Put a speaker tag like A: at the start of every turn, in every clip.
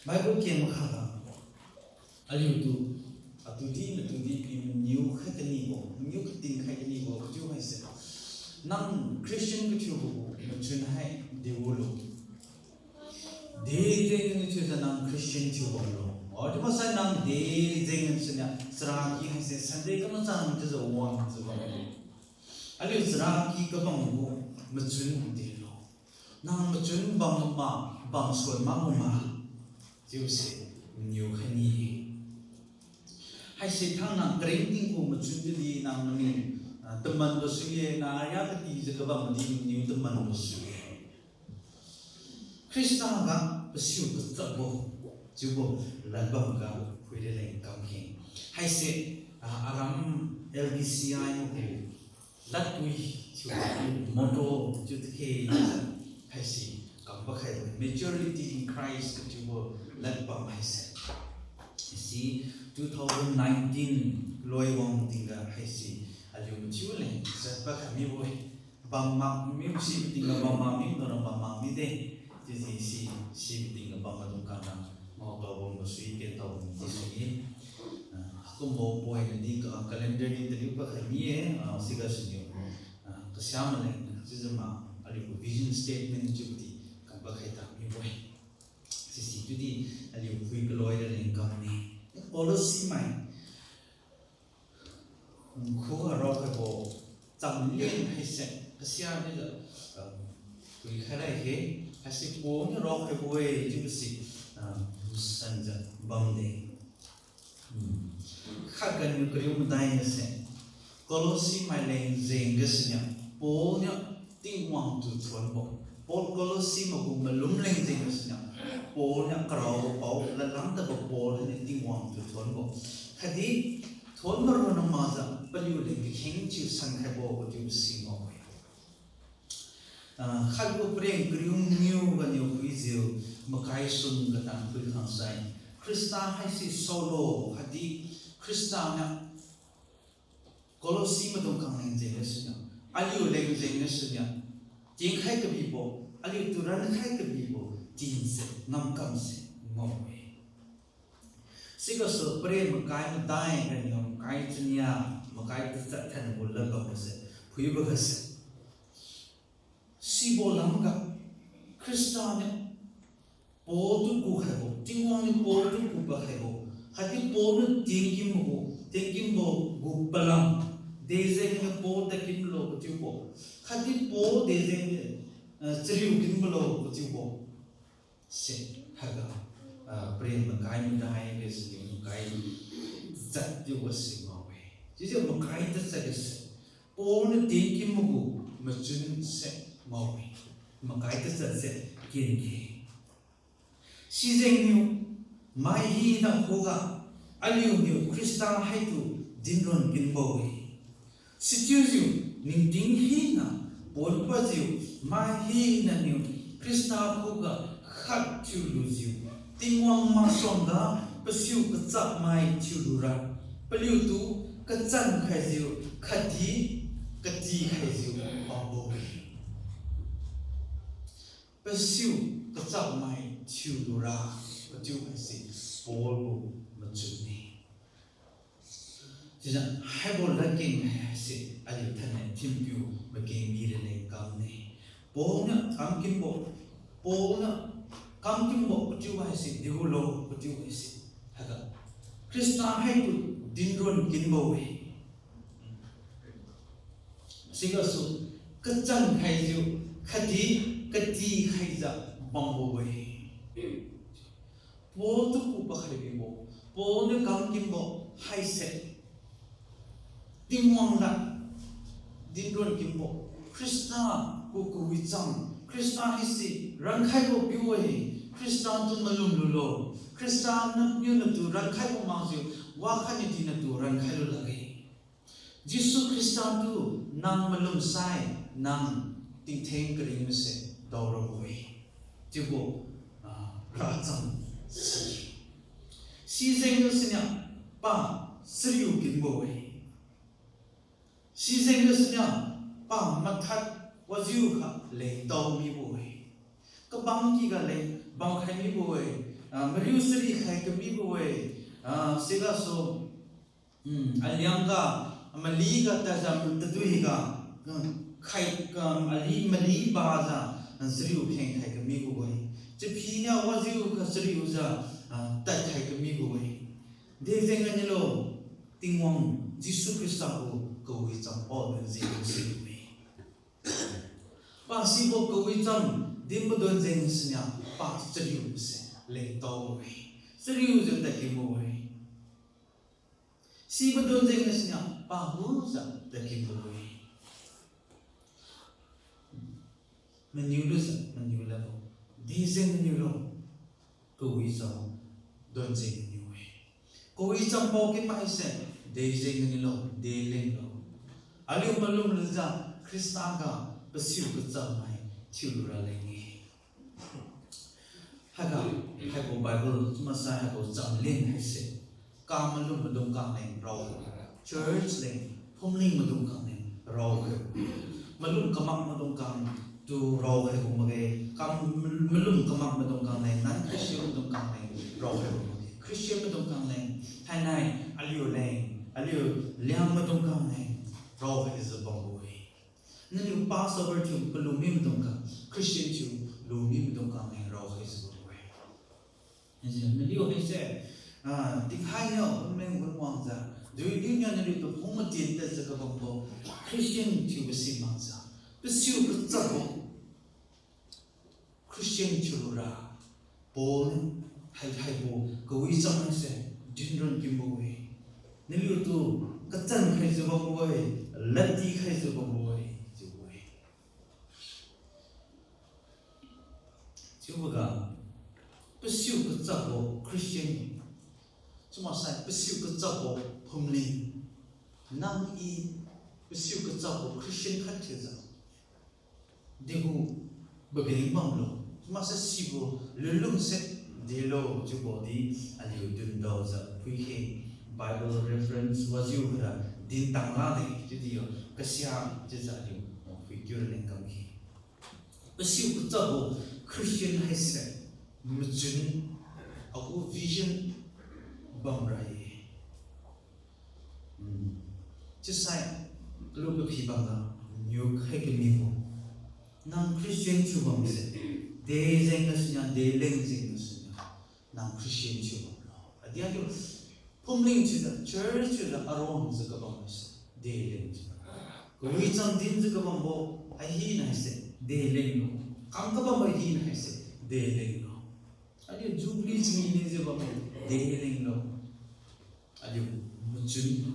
A: Bible ke makhala aliu tu atudi new khatani bo new khating khatani bo ju hai se nang Christian ku chu bo chun hai de wolo de jeng chu sa nang Christian chu bo lo or de sa nang de jeng chu na sra ki hai se Sunday ka ma sang chu zo wang chu bo aliu sra ki ka bang bo ma chun de lo nang ma chun bang ma bang suan ma就是牛很厉害，还是他那肯定我们村里那么呢，他们都是耶，那呀个地这个吧，么的牛他们都是耶。Krista 个不是有个怎么，就不来帮个回来来讲起，还是阿拉 LBCI 个，拉对就摩托就这个，还是。Majority in Christ kutibo latbang haise. Si 2019 loiwang tinga haise alium chule sa kami boy bangmak mi si tinga bangmak mi no bangmak mi de si tinga bangmak dong kana mau to bom sui ke to di sui aku mau boy di calendar di tadi pa kami siga sunyo kasama le sisama alium vision statement juti bakhaita mi boy sisi tudi ali ui gloi da len kam ni policy mai khu ro ka bo cham lien hai se asia ni da ui khara he asi po ni ro ka bo e ju si san ja bam de kha kan ni kriu mu dai se policy mai len zeng ga snya po ni ting wang tu chuan bo Paul Colossi mà cùng mà lúng lên gì nữa nhỉ? Paul nhắc cầu Paul là lắm ta bảo Paul này đi hoàng từ thốn bộ. Khi đi thốn mà rồi nó mà ra bao nhiêu lên cái hình chịu sang khai bộ của chịu xì ngồi. Khai bộ bền kêu nhiều và nhiều quý diệu mà cái xuân cái tàng quý thằng say. Christa hay si solo khi đi Christa nhá Colossi mà đông càng lên gì nữa nhỉ? Ai yêu lên gì nữa nhỉ? Tiếng khai cái bị bộ, aliu tu ran khai cái bị bộ, tin se, nam cam se, ngồi. Sĩ có sự bền một cái đai cái nhiều cái chân nhà, một cái tự chất thành một lần gặp se, quý bậc se. Sĩ bộ lắm cả, Christian nhé, bộ tu cụ khai bộ, tiếng hoàng nhé bộ tu cụ bậc khai bộ, hạt tiếng bộ nó tiếng kim bộ gục balam. Dezeng ne po ta kim lo ko chu bo khati po dezeng ne chriu kim lo ko chu bo se haga prem kai mi dai ke si kai zat ju ko si ma we ji je mo kai ta sa ke se po ne ti kim mo ko ma chun se ma we ma kai ta sa se kin ki si zeng ni mai hi na ko ga aliu ni Krista hai tu dinron kin bo we Situation ning ding hi na bon pa jiu mai hi na niu Krista ko ga khat chu lu jiu ting wang ma som da pa siu ka chak mai chu lu ra pa liu tu ka chan khai jiu khati ka ti khai jiu ba bo pa siu ka chak mai chu lu ra pa chu khai si bol bo ma chu ni chỉ rằng hai bộ là kinh hay sẽ ai thân này thêm nhiều mà kinh mi này cam này bố nữa cam kim bộ chú hay sẽ điều lô chú hay sẽ hay là Krista hay tu din ron kim bộ ấy sẽ có số cái chân hay dù cái gì hay ra bằng bộ ấy bố tu cụ bác hay bị bố nữa cam kim bộ hay sẽ Ting wang la din ron kim bo Krista ko wi chang Krista hisi ran khai bo pi we Krista tu malum lu lo Krista na nyu na tu ran khai bo ma ju wa kha ni ti na tu ran khai lo la ge Jisu Krista tu nang malum sai nang ting theng kring se do ro bo we ji bo ra chang si zeng no sinya pa sriu kim bo we Si zeng cái gì pa mặt thắt, wa ziu ha lấy tàu mi bồi, cái băng kia cái lấy bang khai mi boy mariu sri khai ka mi boy sega so alyanga maliga ta jam taduiga khai ka ali mali ba ja sriu pheng khai ka mi boy che phinya wajiu ka sriu ja tai khai ka mi boy de jeng ani lo tingwang jisu krista ko ko wi cham all the things ba si bo ko wi cham dim bo don jeng snya pa sriu se le to wi sriu ja ta ki mo wi si bo don jeng snya pa hu sa ta ki mo wi menu lu sa menu la bo de jeng ni lo ko wi cham don jeng ni wi ko wi cham bo ki pa se de jeng ni lo de leng lo ali malum lu ja krista ga pasiu ko cham mai chiu ra le ni ha ga ha ko bible ma sa ha ko cham len hai se ka malum madum ka nei ro church le phomling madum ka nei ro malum kamak madum ka tu ro hai ko mage kam malum kamak madum ka nei nan christian madum ka nei ro hai ko mage christian madum ka nei hai nai aliu le aliu liang madum ka nei ro hai is a bong nên you pass over to Palumi Mdonga, Christian to Lumi Mdonga and Rock is good way. And you say, the high no, men would want that. Do you know the Homotin that's a couple Christian to Simanza? Pursue the trouble Christian to Ra, born, Haibo, go with someone say, didn't give away. Then you do, Katan has a way, Letty has a way. Chubaga pursue the trouble Christian. Chuma sai pursue the trouble Pumli. Nang e pursue the trouble Christian countries. Dehu beginning banglo. Chuma sai sibo lulung set delo jubodi and you didn't know the pre Bible reference was you din tangla de judio kasya jizali figure income. Pursue the trouble Christian has said, Mujun, our vision, Bamrai. Just like look at Hibanga, New Hekimibo. Non Christian Chubam said, they zengasina, they lengzingasina, non Christian Chubam. At the end of Pumling to the church to the Aron Zakabamas, they lengz. Go eat some things Zakabambo, I said, they leng. Come to Baba Hin, I said, they lay low. Are you Jubilees mean about they lay low? Are you Mujun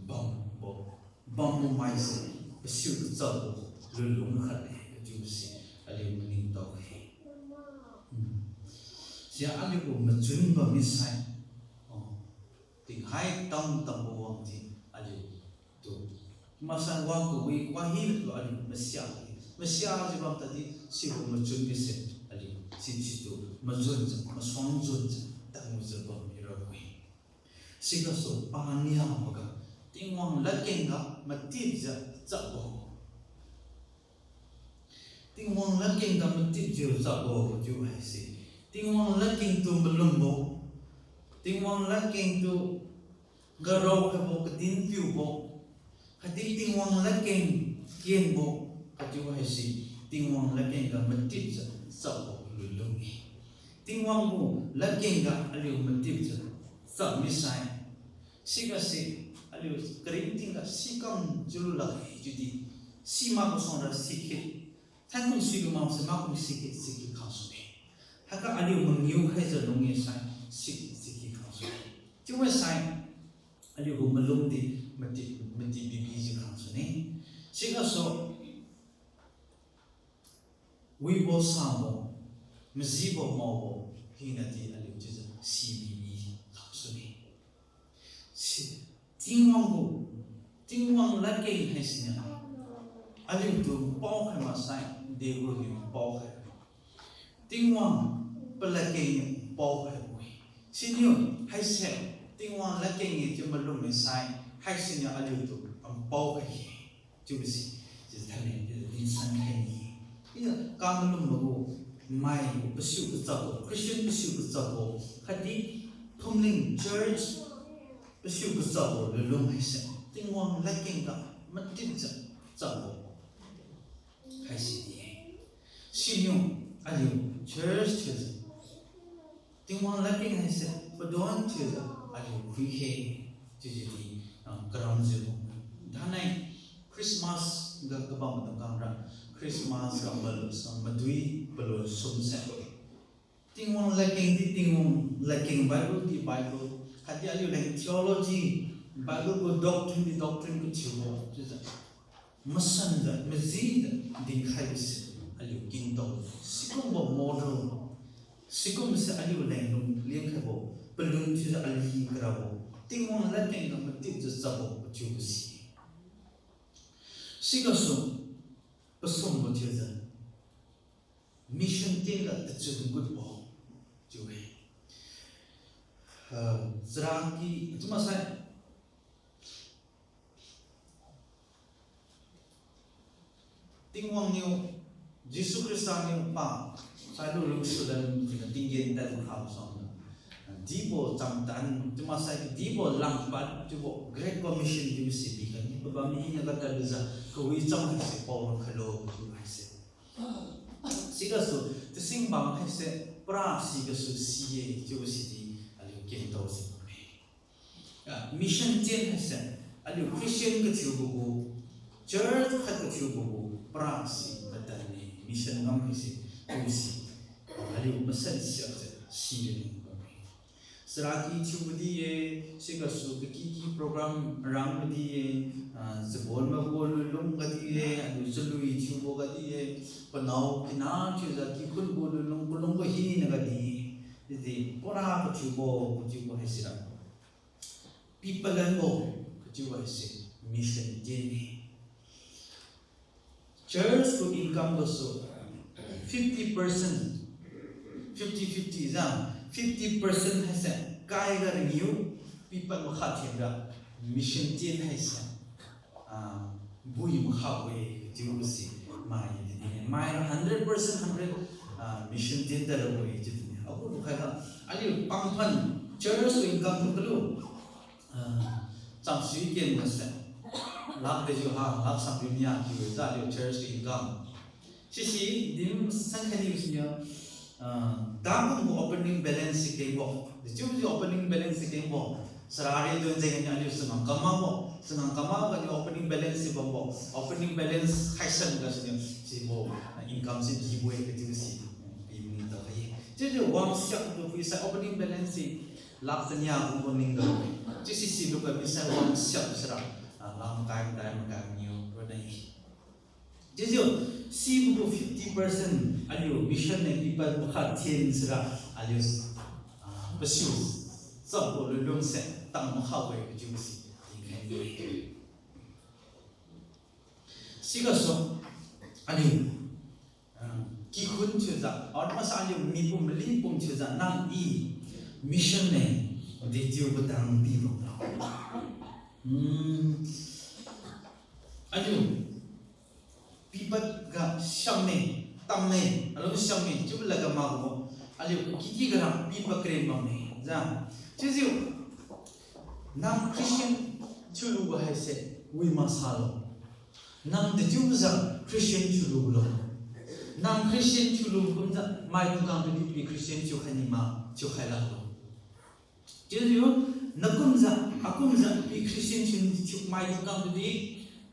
A: Bumbo mice, pursue the trouble, Lulum Hale, you see, are you winning dog? See, are you Mujun Bamisai? Oh, the high down double one thing, are you to Masan walk away, why he to Ali Messiah? Messiah is about the Sibu Majun is Ali, Situ, Majun, Maswan Jun, that was a bomb here away. Sigaso, Pahania Hoga, Tingwang Lakenga, Matija, Zabo. Tingwang Lakenga, Matija, Zabo, you I say. Tingwang Laking to Malumbo, Tingwang Laking to Garo, Din Pubo, Tingwang Laking, Kienbo. Aju hasi tingwang lageng ga matip sa sabo lulungi tingwang mo lageng ga aliu matip sa misai sigasi aliu kerinting ga sikam julula judi sima ko sonra sikit tangkung sigma sa makung sikit khasune haka aliu mangiu khaisa lungi sai sikit khasune tiwa sai aliu malungdi matip bibi ji khasune sigaso we will sample Mazibo Mobo, Hinati Aluja, CBE, Hatsuni. Tingwang Lake Hesina. Alim to Bohema sign, they will be Bohe. Tingwang Palake Bohe. Senior, I said, Tingwang Lake Timalum sign, Haxina Aluto, and Bohe. To see, just telling you, it's uncanny. Kamalum mai pursuit cái giáo Christian pursuit cái giáo khadi thông linh church pursuit cái giáo le lung hay sẽ tiếng ngoan lại kinh cả mất tin giáo hay gì đi xin nhung aliu church chứ tiếng ngoan lại kinh hay sẽ bắt đầu chứ aliu quý hệ chứ gì đi karam chứ tháng này Christmas ga ka ba matam kam ra Christmas ka bal sam madui balo sum se tingong lacking Bible di Bible khati ali like theology Bible ko doctrine ko chiwo chuza masan da mazid din khalis ali king to sikum bo model sikum se ali like no lien khabo pelun chuza ali krabo tingong lacking no mati chu sabo chu si 시가서 bất một thiên dân mission tiên là tự chừng good bỏ chú ấy Zraki chúng ta sai tiếng hoàng nhiều Jesus Christ nhiều pa sai lu lu sudan tiếng yên tại thuộc học xong đi bộ chăm tan chúng ta sai đi bộ làm bạn chú bộ Great Commission chú sĩ bị cái như bà mình hiện tại là giờ cái trong cái sự bao khởi đầu chú hay sẽ sĩ cái số thì sinh bằng hay sẽ pra sĩ cái số sĩ chú sĩ đi aliu kiến tạo sĩ mission trên hay sẽ aliu Christian cái chú bộ church cái chú bộ pra sĩ bắt đầu này mission ngắm hay sẽ chú sĩ aliu masan sĩ cái Saraki chubudi ye sigasu ki program rang di ye zebon ma bol lung gadi ye adu cului chubo gadi ye panau kina chuza ki kun bol lung ko hi na gadi di pora ko chubo hesira people ngo ko chubo hesi mission jeni church ko income ko so 50% 50-50 za 50% hay sẽ cái cái nhiều people mà khát thiệt ra mission tiên hay sẽ vui mà khát về chịu gì mai là 100% 100 mission tiên đó là vui chứ không có phải là anh bằng phần church income cũng luôn trong suy kiến mà sẽ làm để cho họ làm sang dunia thì ra được church income chỉ điểm sang cái gì nhỉ dalam opening balance ke bo ju opening balance ke bo sarari don jeng ni aliu senang kama ga opening balance bo opening balance haisan ga si bo income si ji bo ke ju si bi ta ye ju wang siak do fi sa opening balance lak tanya bo ning ga ju si lu ga bi sa wang siak sara lam kai nyu ro dai ju si bu 50% aliu mission ne people makhat thiên sira aliu pasiu sab bo lung se tang ma khaw ke ju si si ga so aliu ki khun chu za or ma sa aliu mi pum li pum chu za nang i mission ne de ju ba dang bi bo aliu people ga shamne tamne alo shamne chubla ga mago aliu kiki ga people krem mamne ja chiziu nam Christian chulu ba haise wi masalo nam de juza Christian chulu lo nam Christian chulu kumza mai tu kam bi Christian chu khanima chu khala lo chiziu nakumza akumza bi Christian chu mai tu kam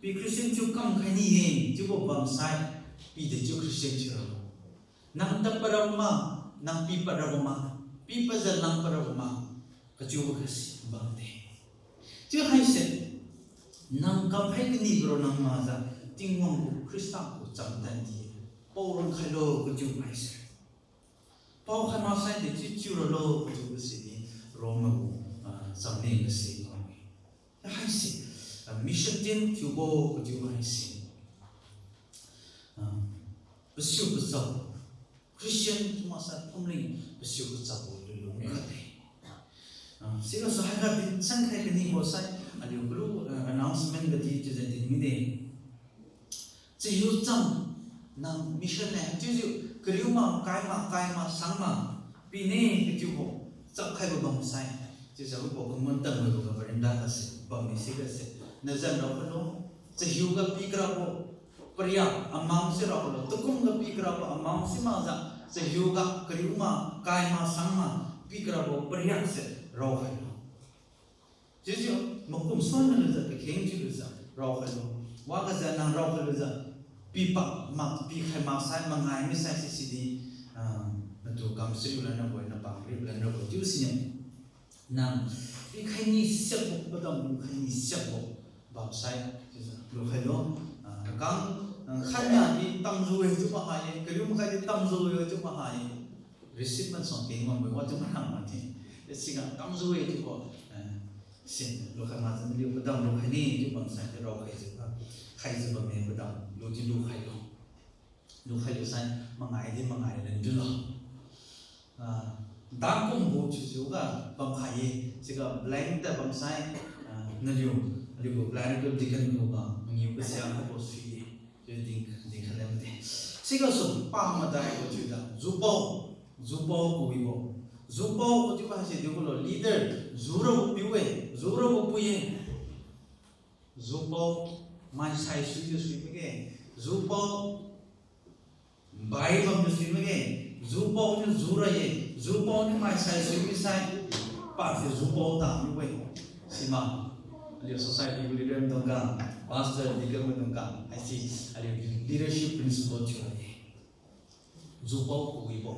A: bi Christian chu kam khani ye chu bo bam sai pi de chu Christian chu nang ta parama nang pi parama pi pa za nang parama ka chu bo khasi bang de chu hai se nang kam hai ni bro nang ma za ting mong ku Christa ku cham dan di po ron khai lo ku chu hai se po khan ma sai de chu lo ku chu si ni ro ma ku sam ne ka si hai se mission tiên chú bố của chú hay xin bất siêu bất giàu Christian chúng ta sẽ thông linh bất siêu bất giàu luôn luôn cái này sẽ có số hai cái tin sang khai cái này bao sai anh yêu group announcement cái gì cho dân tình mình đây chỉ yêu chăm nam mission này chứ kêu mà cái mà sáng mà vì nè cái chú bộ chắc khai bộ bằng sai chứ sao bộ không muốn tầm người của các bạn đã sẽ bằng mình sẽ cái sẽ nên dân nó phải nó sẽ hiểu cái pi cái bộ Priya amang se rakolo tukum ga pikrabo amang se ma za se yoga kriuma kai ma sangma pikrabo priya se ro hai lo jeju mokum son na za ke kheng ji za ro hai lo wa ga za nang ro hai lo za pi pa ma pi khai ma sai ma ngai mi sai si di na tu kam se yu la na boy na pa ri la na bo ju si ne nang pi khai ni se bo ba dam khai ni se bo ba sai jeju ro hai lo kang khanya di tam zuwe chu ma hai karium khai di tam zuwe chu ma hai receipt man song ting man wa chu ma hang ma thi singa tam zuwe chu ko sin lo kha ma zan liu ba dam lo khai ni chu bang sai ro khai chu khai chu ba me ba dam lo ji lu khai lo sai ma ngai len du lo dam kum bo chu chu ga bang khai chi ga blank ta bang sai na liu blank ko dikan ko ga ngiu ka sia ko si ding khalem de siga so pa ma da ko chu da zubo ko wi bo zubo ko chu ba se de ko lo leader zuro pi we zuro ko pu ye zubo mai sai su me ge zubo bai bam su me ge zubo ni zura ye zubo ni mai sai su mi sai pa se zubo da mi we sima aliyo society leader dongga pastor leader dongga I see aliyo leadership principle chu ye zubo ko wi bo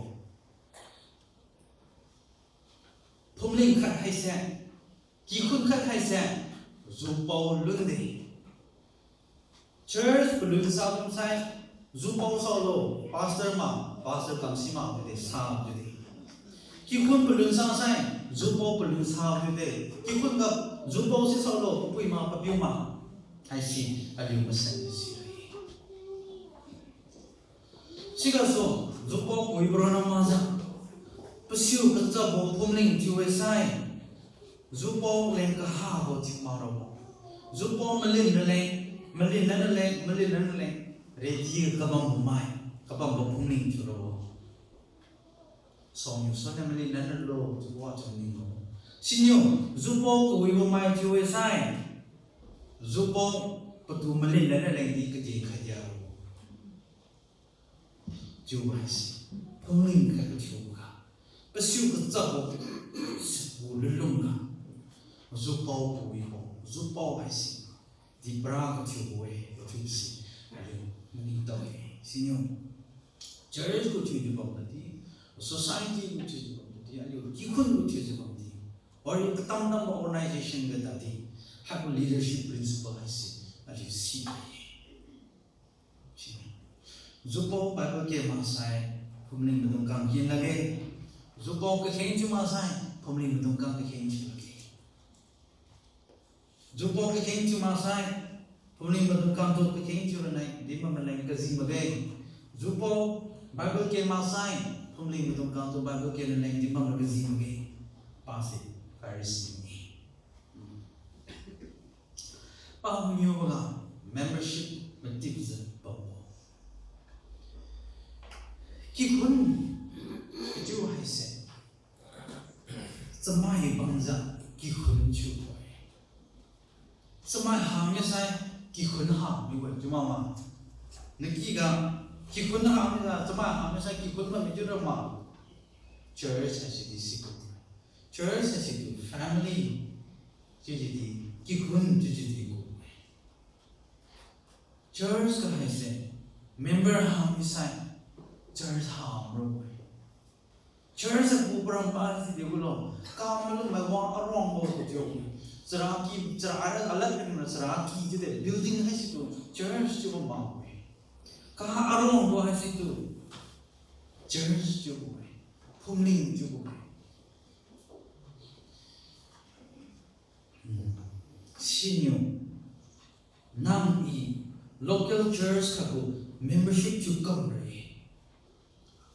A: phomling khat hai se ki khun khat hai se zubo lung de church bulun sa tum sai zubo solo pastor kam si ma de sa de ki khun bulun sa sai zubo bulun sa de ki khun ga zubo se solo pui ma pa piu ma I see aliyo ma san de si siga so zubo ko ibro na ma za pasiu ka cha bo phomling chu we sai zubo len ka ha bo chi ma ro bo zubo malin na le re ji ka bam mai ka bam bo phomling chu ro bo song yu so na malin na lo chu wa chu ni bo sinyo zubo ko wi bo mai chu we sai zubo patu malin na le di ka ji kha ja ro chu ba si phomling ka chu ka pasiu ka cha bo bu le long ka zubo ko wi bo zubo ai si di bra ka chu we chu si aliyo mani to e sinyo church ko chu ju ba di society ko chu ju ba di aliyo ki khun ko chu ju ba di or yung tam organization ga di have leadership principle ai si aliyo si zupo bible ke ma sai phumling budung kam yin lage zupo ke khen chu ma sai phumling budung kam ke khen chu lage zupo ke khen chu ma sai phumling budung kam to ke khen chu nai di ma lang ka zi ma ge zupo bible ke ma sai phumling budung kam to bible ke nai di ma ka zi ma ge pa se pharisee ni pa myo la membership motives ki khun chu hai se samai bangza ki khun chu samai ha me sai ki khun ha mi wa chu ma niki ga ki khun ha me sa samai ha me sai ki khun ma mi chu ra ma church has to be church has to be family chu ji di ki khun chu ji di ko church ka hai se member ha me sai church ham ro church ku pram pa si de lo ka ma lu ma wa arong bo ko jo sara ara alag ni sara ki je de building hai si to church jo ma ka arong bo hai si to church jo phumling jo sinyo nam i local church ka ko membership chu kam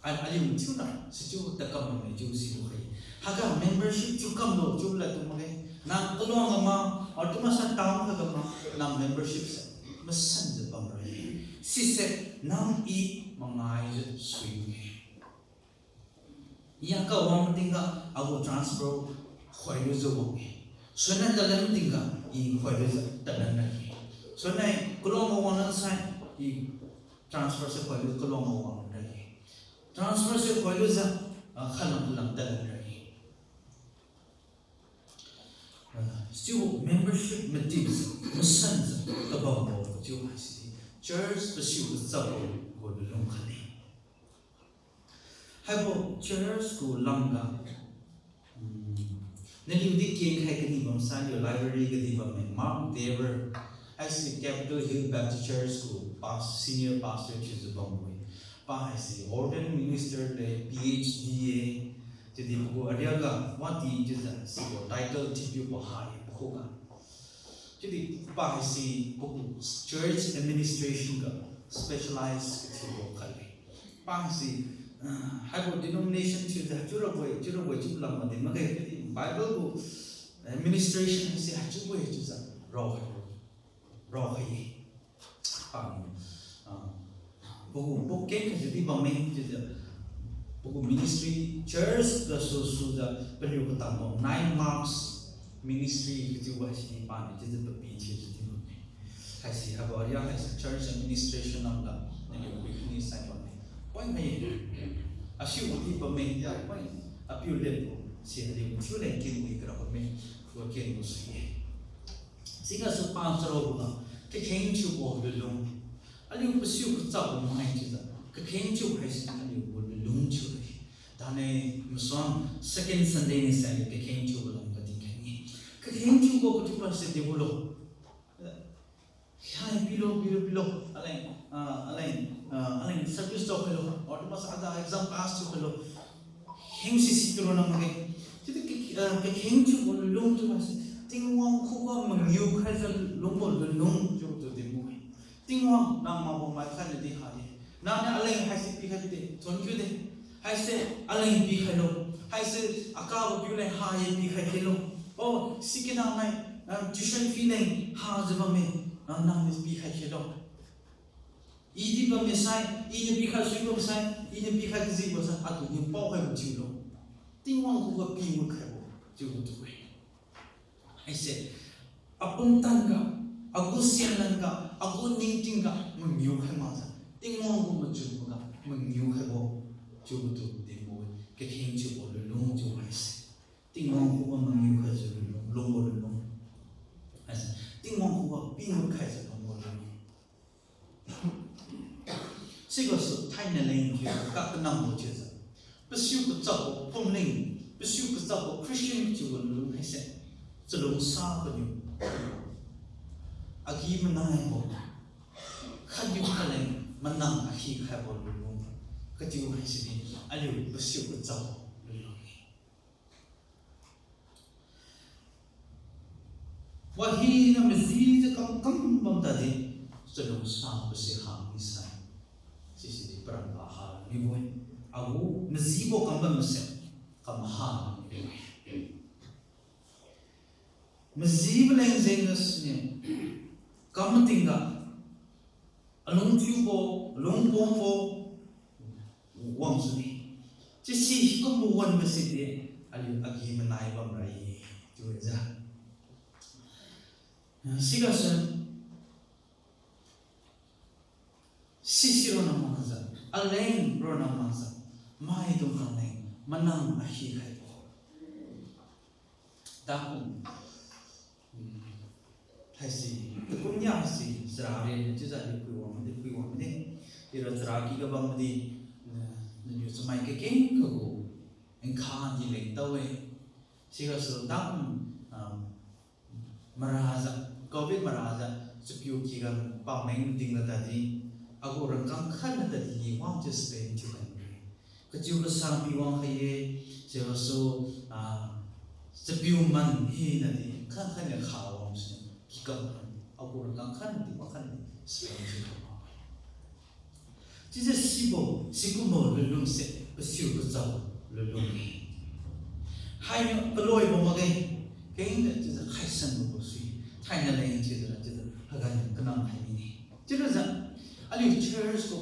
A: aliu chu na si chu ta kam me chu si lo hai haga membership chu kam lo chu la tu ma ge na to lo ma or tu ma sa taung ka ma na membership sa ma san de bang rai Sise nam I mangai sui. Yang ka wang tingga aku transfer khoi lu zo bong. So na dalam tingga I khoi lu dalam lagi. So na kulong wang sai I transfer se khoi lu kulong wang lagi. Transfer se khoi lu za khalam dalam lagi. Still membership meetings musan kabang bo still masih church pursue zabo go long khani. Hai bo church ko langa nani udi ke khai kani bam san yo library ke di bam Mark Dever I see Capitol Hill Baptist Church ko senior pastor chis bam boy pa I see ordained minister le PhD jadi ko adiaga wati jisa sibo title TP ko hai ko ka jadi pa I see ko church administration ka specialized ko khali pa I see Haibo denomination to the Jurabway Julam, the Magay Bible administration is the Hajubway to the Rohi. Book cake to the Bame to the ministry church, the Suda Perucatamo, 9 marks ministry to Washington Pan, it is the beach. I see about Ria has church administration of the weekly cycle. Point me, a few people make that point. A few little, see a little, few like King Wicker of me, for King was here. Singers of Pastor Oba, the King to walk the loom. A little pursue top of mind to the King to Christ and you would be loom to it. Dane Muson, second Sunday in Sunday, the King to belong, but the King to go to Pastor de Bulo. Below, Alain, service to hello, autonomous other exam pass to hello. Him si to run away. The king to loom to us. Ting Wong Kuba, you has a lumbo, the loom to the movie. Ting Wong, now my family high. Now Alain has it because they don't you then. I said, Alain be hello. I said, a car of you like high be hello. Oh, seeking out my tuition feeling, how's the me? Now is be hello. Idi ba mesai, ini bika suyo mesai, ini bika kizi basa, atu ni pau hai julo. Tingwang ko ka pi mo kabo, julo tu kai. I said, apuntan ka, aku sianan ka, aku ningting ka, mengiu kai masa. Tingwang ko majulo ka, mengiu kai bo, julo tu demo, ke king julo long julo I said. Tingwang ko mengiu kai julo long long. I said, tingwang ko pi mo kai julo long long. This is tiny lane here, got the number Jesus. Pursue the double, pummeling, pursue the double Christian to a loom, I said. The loom saw you. A give an eye book. Can you calling Manang a he have all the room? Could you hesitate? I will pursue the double. What he number three, the come of the day, the loom saw the Siham inside. Sisi perang ahal ni boy, aku nazibo kamban mesem, kamahal ni boy. Nazibo leng zengas ni, kamu tinggal, alung tiubo, alung pompo, wang suni. Sisi kamu wan mesidi, alu agi menai bamrai, tu aja. Sigasan. Sisi rona mangsa, Alain rona mangsa, mai dong Alain, manang ahi hai bo. Daku, hai si, kepunya si, serari itu jadi kuiwam ni, ira seraki ke bang di, ni semai kekeng kego, engkau di leng tawe, sehingga sedang meraza, COVID meraza, sepiu kira pameng tinggal tadi. Aku renggang kan tadi wang just spend to them. Kecil besar piwang kaya, saya so sepiuman he tadi kan yang kawam sih. Kikam aku renggang kan tadi makan spend to them. Jadi siku mau lelung se, bersiul bersau lelung. Hai peloi memakai, kayaknya jadi kaisan bersui. Hai nelayan jadi agan kenang hai ini. Jadi aliu church ko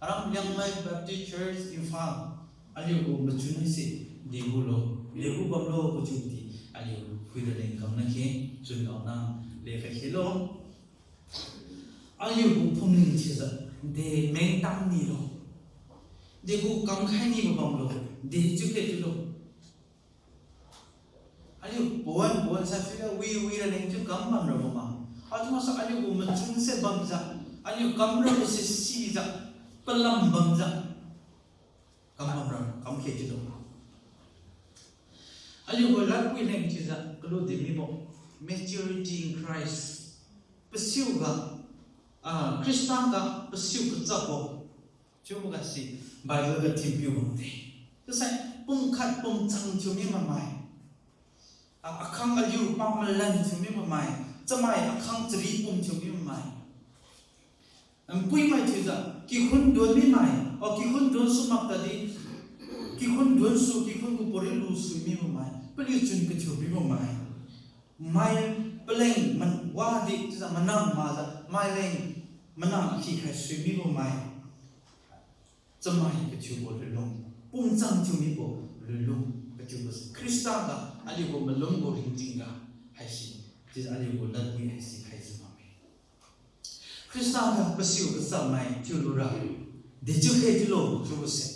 A: aram yang mai Baptist Church Imphal aliu ko machun si degulo legu bamlo ko chuti aliu khuida leng kam na ke chun na le kha khilo aliu ko phumning chisa de meng tam ni lo de ko kam khai ni bamlo de chu ke chu lo aliu buan sa fila wi la leng chu kam bam ro ma atma sa aliu ko machun se bam za aliu kam ro se si za pelam bam za kam bam ro kam ke chu lo aliu ko lat wi leng chi za klo de mi mo maturity in Christ pesiu ga Kristan ga pesiu ka za bo chu ga si Bible ga tim piu mo de to sai pung khat pung chang chu mi ma mai akhang aliu pa ma lan chu mi ma mai chamai akhang chri pum chu mi ma mai pui mai chi za ki khun don mi mai o ki khun don su mak ta di ki khun don su ki khun ku pori lu su mi ma mai pali chun ka chu mi ma mai mai pleng man wa di za manam ma za mai leng manam ki khai su mi ma mai chamai ka chu bo le long pum chang chu mi bo le long ka chu bo Krista ga ali ko malong bo ring ting ga hai si ji ali ko lat wi hai si khai si ma me Krista ga pasiu ga sa mai chu lu ra de chu he ji lo chu bo se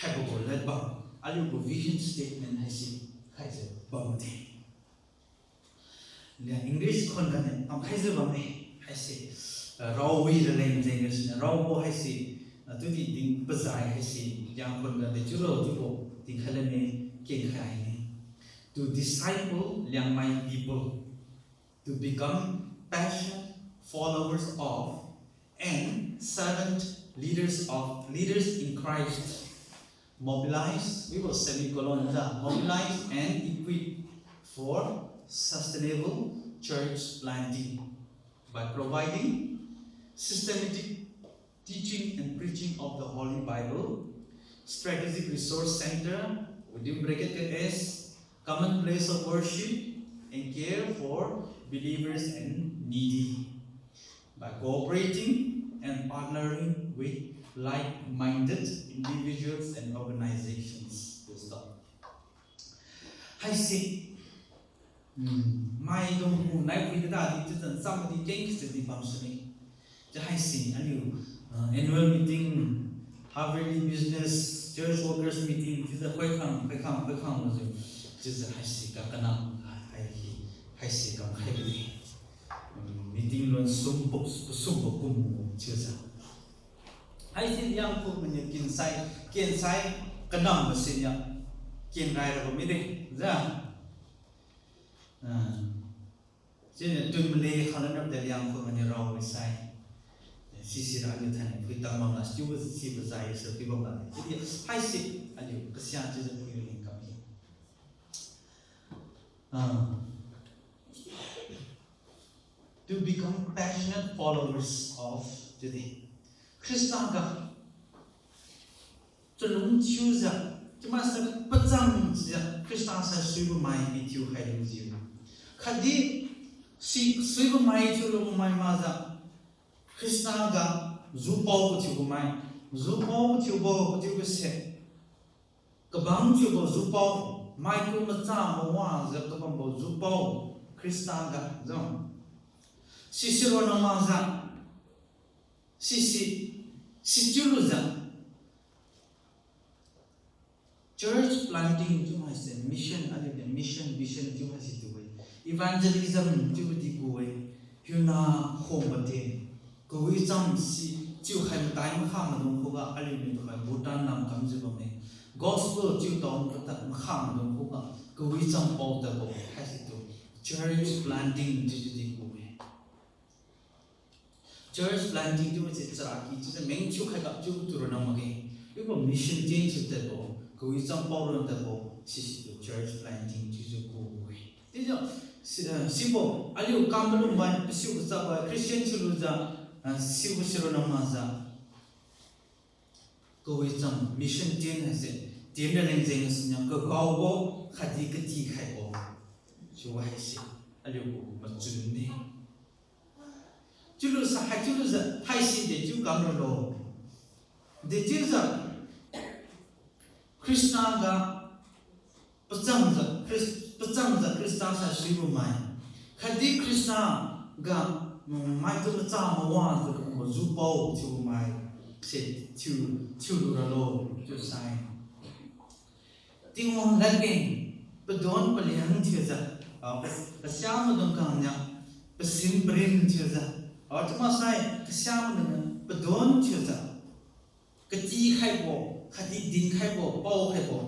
A: hai bo lat ba ali ko vision statement hai si khai se ba mo de le English kon ga ne am khai se ba me hai si raw wi le leng jeng ga si raw bo hai si tu di ding bazai hai si yang kon ga de chu lo chu bo ti khala ne ke khai ne to disciple young mind people to become passionate followers of and servant leaders in Christ. Mobilize, we will semicolon mobilize and equip for sustainable church planting by providing systematic teaching and preaching of the Holy Bible, strategic resource center within bracket S, common place of worship and care for believers and needy by cooperating and partnering with like-minded individuals and organizations. Hay si mai dong hu nai hui da di zhen sam di geng se di bang shi ni hay si annual meeting Harvard Business Church Workers Meeting 就是会看的就是还是个可能还是个还不对，meeting 论送不公务就是还是两个们的竞赛可能不是呀，竞赛了没得是吧？现在对不嘞，可能那边两个们的绕不赛。sisi rakyat hanya kita mama juga sisi besar seperti bapa. Jadi hai si ayo kesian jadi pilih kami. To become passionate followers of jadi Kristen ga cenderung cuza cuma sepejam saja Kristen saya sudah main itu hai lucu. Kadi si sudah main itu lo main maza. Krista ga zupau ko chu mai zupau chu bo chu se ka bang chu bo zupau mai ko ma cha mo wa za ka bang bo zupau Krista ga zong si ro na ma za si chu lu za church planting chu mai se mission vision chu mai si tu evangelism chu di ko hu na ho ma te Kau jam si ciu hai time kham dong koga alim itu kai Bhutan nam kam je bame gospel ciu taun kata kham dong koga kau jam pau ta bo hai situ church planting jadi ko church planting tu macam cara kita meng ciu kai kap ciu turun nama ke itu mission change kita bo kau jam pau dong ta bo si situ church planting jadi ko itu simple aliu kam belum ban pesiu besar Christian ciu luza siu siu nama za kau jam mission change hasil tiada lain jenis yang kau bo khadi keti khai bo cuba hasil aliu macam ni chú lu sa hai chú lu sa hai si để chú cầm rồi lo để chú sa Krishna ga pachang za Krishna sa shivu mai khadi Krishna ga mai tu cha ma wa tu ko zu pau chu mai se chu lu ra lo chu sai ting wong la gen padon paliang chu za pa syam dong kang nya pa sim brin chu za atma sai ka syam dong padon chu za ka ji khai bo khadi din khai bo pau khai bo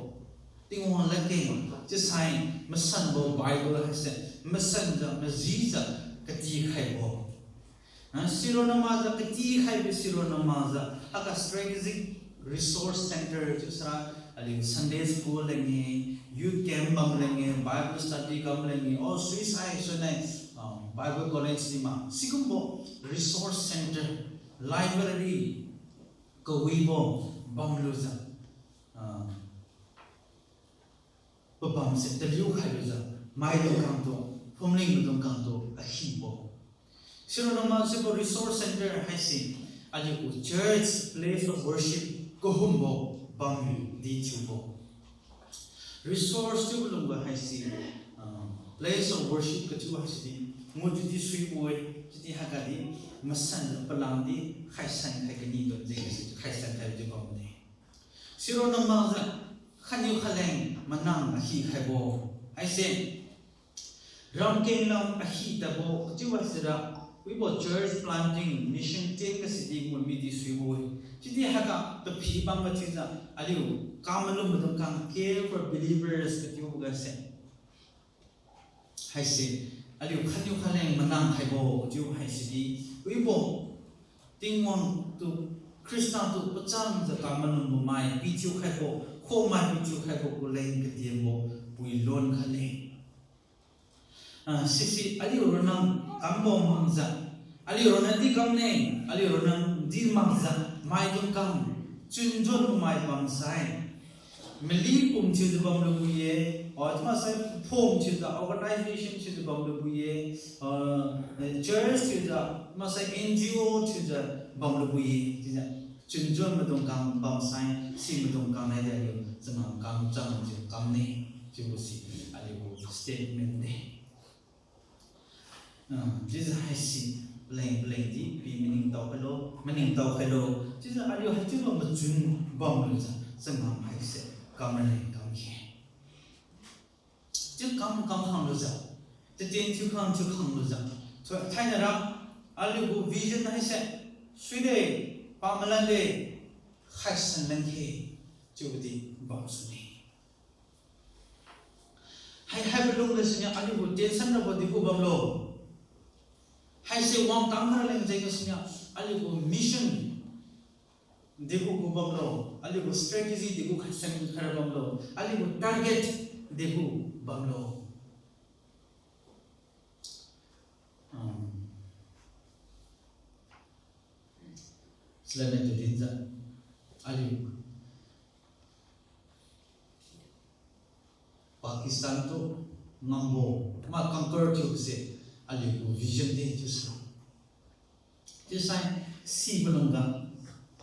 A: ting wong la gen chu sai ma san bo Bible ha se ma san za ma ji za ka ji khai bo Siro Namaza kati khai be Siro Namaza aka strategic resource center jusra ali Sunday school lenge youth camp bang lenge Bible study kam lenge or suicide so nai Bible college lima sigumbo resource center library ko wibo bamluza babam se taliu khai luza mai do kam to phomling do kam to a hibo Siro Namaza ko resource center hai si ali ko church place of worship ko humbo bam di chubo resource tu lunga hai si place of worship ka chu hai si mo ju di sui boy ji ha ka di masan palang di khai san khai ka ni do je si khai san khai je bam ne Siro Namaza khanyu khaleng manang a hi khai bo hai se ram ken lam a hi da bo chu wa sira we bought church planting mission take a city will be this we boy chidi haka the phi bang ba chiza aliu kamalum dum kang care for believers that you ga se hai se aliu khanyu khaleng manang khai bo ju hai city we bo tingwang to Krishna to pachang za kamalum mai pi chu khai bo kho mai pi chu khai bo ko leng ke tie bo pui lon khale sisi ali ronang kambo mangza ali ronang di kamne ali ronang di mangza mai dum kam chunjon mai bam sai meli pum chi bam lu ye atma sai phom chi da organization chi bam lu ye church chi da ma sai NGO chi da bam lu ye ji da chunjon ma dum kam bam sai si ma dum kam nai da yo zama kam chang chi kam ne chi bu si ali bu statement ne Jesus hai si bleng di pi meaning tau hello Jesus aliu hai chu ma chun bam lu sa sangam hai se kam ne kam ki chu kam hang lu sa te tin chu khang lu sa so thai na ra aliu bu vision hai se sui de pa malan de khai san lang ke chu di bam su ni hai belum le snya aliu bu tension na bo di ku bam lo hai se wang tam na leng jai kasnya ali ko mission deko ko bam lo ali ko strategy deko khasan khara bam lo ali ko target deko bam lo selain itu dinza ali Pakistan to ngambo ma conquer to se ali ko vision de tu sa tu sai si belonga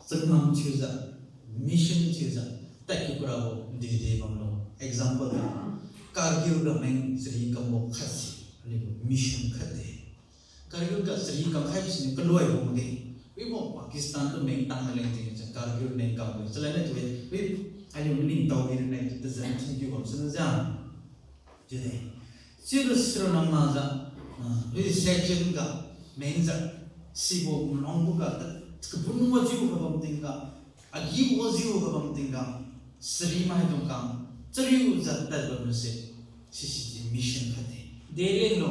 A: senam chuza mission chuza tak ku bravo de bam lo example Kargil da meng sri kambo khasi ali ko mission khade Kargil ka sri kam khai sin ka loi bo de we bo Pakistan to meng tang leng de Kargil meng kam bo chala ne tu we ali ning taw ni ne tu zan chi ju bam sun za je de chi lo sro nam ma za we section ka meng za si bo long bu ka ka bun mo ju ka bam ting ka agi bo ju ka bam ting ka sri ma dong kam chari za ta bam se si mission khate de lo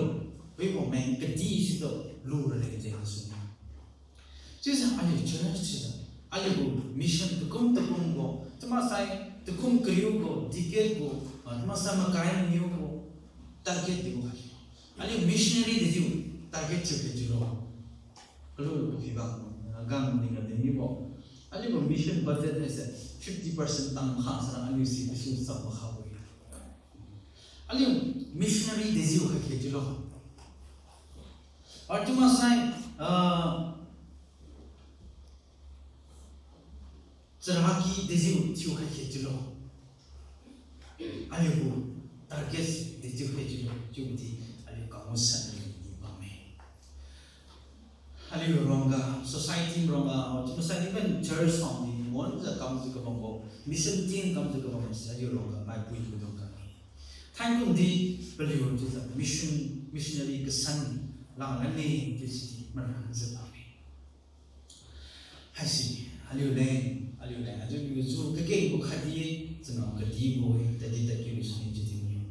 A: we bo meng ka di si to lu ra le je su chi sa ali church chi sa ali bo mission to kum go tama sai to kum kriu go dike go tama sa ma kai ni go target de go ali missionary de ju target chu ke ju lo kalau ko fi ba gang ni ga de ni bo ali bo mission budget is 50% tang kha sa ali si su sa ma kha bo ali missionary de ju ke ju lo और तुम साइ Ceraki deju tiu hai kejulo. Aliu target deju kejulo jumti aliu kamusan ni pame. Aliu ronga society ronga society ben church on the one that comes to Kabongo mission team comes to Kabongo aliu ronga mai pui tu dong kami. Time pun di beliau tu missionary kesan lang lani di sini mana sebab hasil aliu lain aja yuzu keke ko khadi zeno khadi boy tadi taki mission jadi ni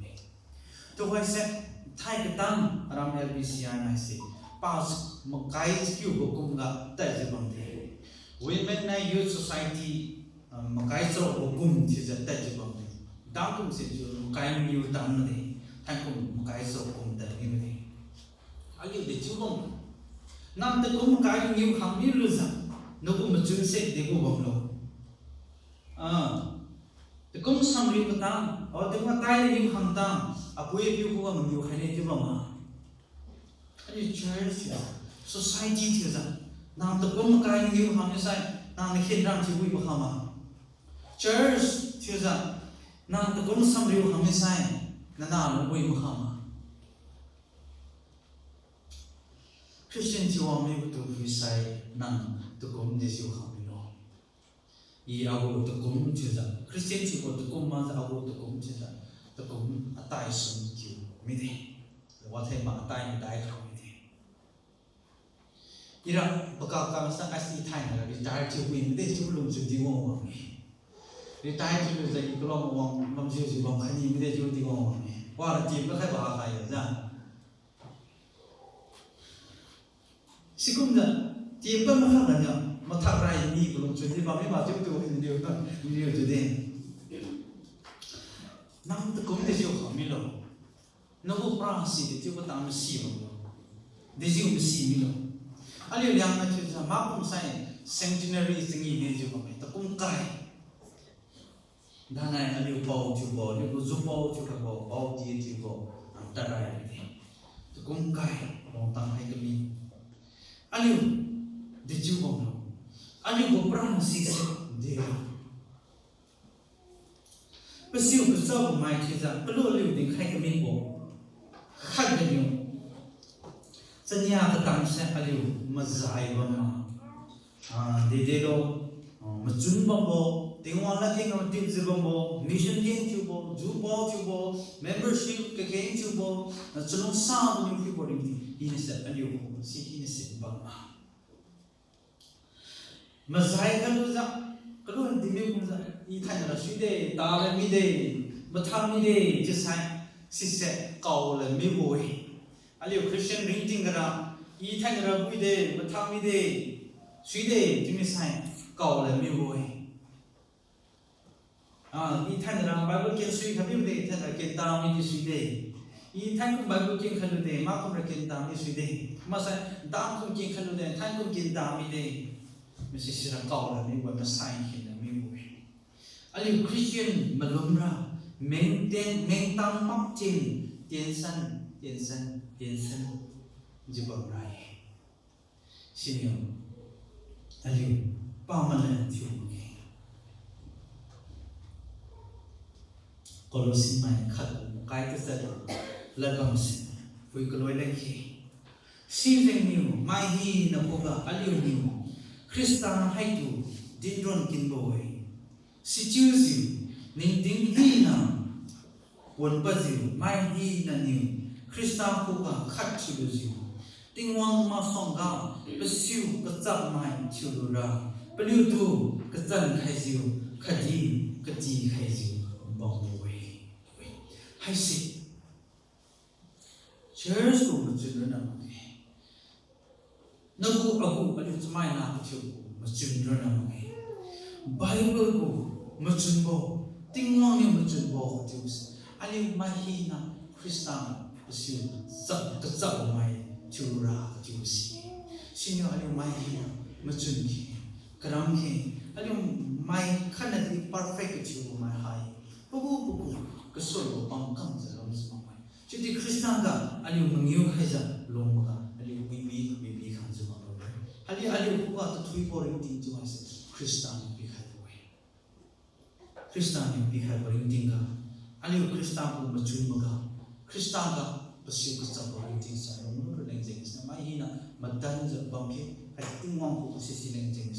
A: to why set thai ke tam ram LBC na se pas makai skill ko kumga ta je bang de women na youth society makai so ko kum je ta je bang de dam kum se jo makai ni dam na de thai kum makai so kum ta ni de ali de chu bang nam te kum makai ni kham ni lu sa no kum chun se de ko bang lo the công sang riu tang, or the matai riu ham tang, a boy you who am you hane jumama. And you church, society together. Now the gum kai riu ham side, now the kid down to Wibahama. Church together. Now the gum sang riu ham side, Nana Wibahama. Christians you are able to reside none to come this you ham. I awo to kum chuza Christian chi ko to kum ma awo to kum chuza to kum atai sum ki mi de wa the ma atai mi dai khau mi de ira baka ka sa ka si thai na ri dai chi wi mi de chu lum chu di wong wong ri dai chi lu zai ko lo wong mam chi chi wong khani mi de chu di wong wong wa ra ji ba khai ba khai ya ja sikum da ti pa ma kha na ya mà thằng này đi của lồng chuẩn đi vào mấy bà chúng tôi hình điều đó điều từ đêm năm tôi cũng để chịu khó mi lo nó có pra gì để chịu có tạm xì vào để chịu một xì mi lo anh điều làm mà chịu sao má cũng sai centenary sinh ý để chịu vào tôi cũng cay đa này anh điều bao chịu bao điều có giúp bao chịu cả bao tiền chịu bao ta này tôi cũng cay lòng tăng hay cái mi anh điều để chịu vào anh có prang si se de besiu besau mai chiza perlu liu ding khai kami bo khai kami sanya ketam se aliu mazai ba ma de do majun ba bo tingwa la king of tin zibom bo mission king chu bo membership ke king chu bo chulong sa bo ni bo ri ni se aliu si ni se ba ma Mazai kan tu zak, kalau dimi pun zak, ikan ada suide, talam ide, batam ide, jesai, sise kau le miboy. Aliu Christian reading kara, ikan ada buide, batam ide, suide, dimi sai, kau le miboy. Ikan ada Bible kian sui kami ide, ikan ada kian talam ide suide. Ikan pun Bible kian kalau ide, mak pun kian talam ide suide. Masa talam pun kian kalau ide, ikan pun kian talam ide. Mesti sirah kau lah ni buat masain kita minggu. Aliu Christian melumrah, mentang makcin, tiensan, jebak rai. Sini aliu paman tiu mungkin. Kalau si mai kat kai tu saja, lagam si, fui keluar lagi. Si venue mai hi na poga aliu ni. Krista hai tu dindron kin boy si chiu siu ning ding hi na won pa siu mai hi na ni Krista ko ka khat chiu siu ting wang ma song ga pe siu ka chap mai chiu lu ra pe liu tu ka chan khai siu khadi ka ji khai siu bong boy hai si church ko chu na Naku aku ada semai nak cuci macam mana ni? Bible ko macam bo, tingwang ni macam bo cuci. Ali mahi na Kristen cuci, sab kesab mai curah cuci. Sini ali mahi na macam ni, kerana ni ali mai kan ada perfect cuci mai hai. Buku kesol pangkam dalam semua. Jadi Kristen ka ali mengiu haja lomba ali bibi kan semua. hali ko ka thui boring ting chu ase Christian bi khai boy Christian bi khai boring ting ka ali Christian ko machun maga Christian ka pasiu ka sa boring ting sa no no leng jeng na mai hina madan ja bang ke ai ting wang ko si leng jeng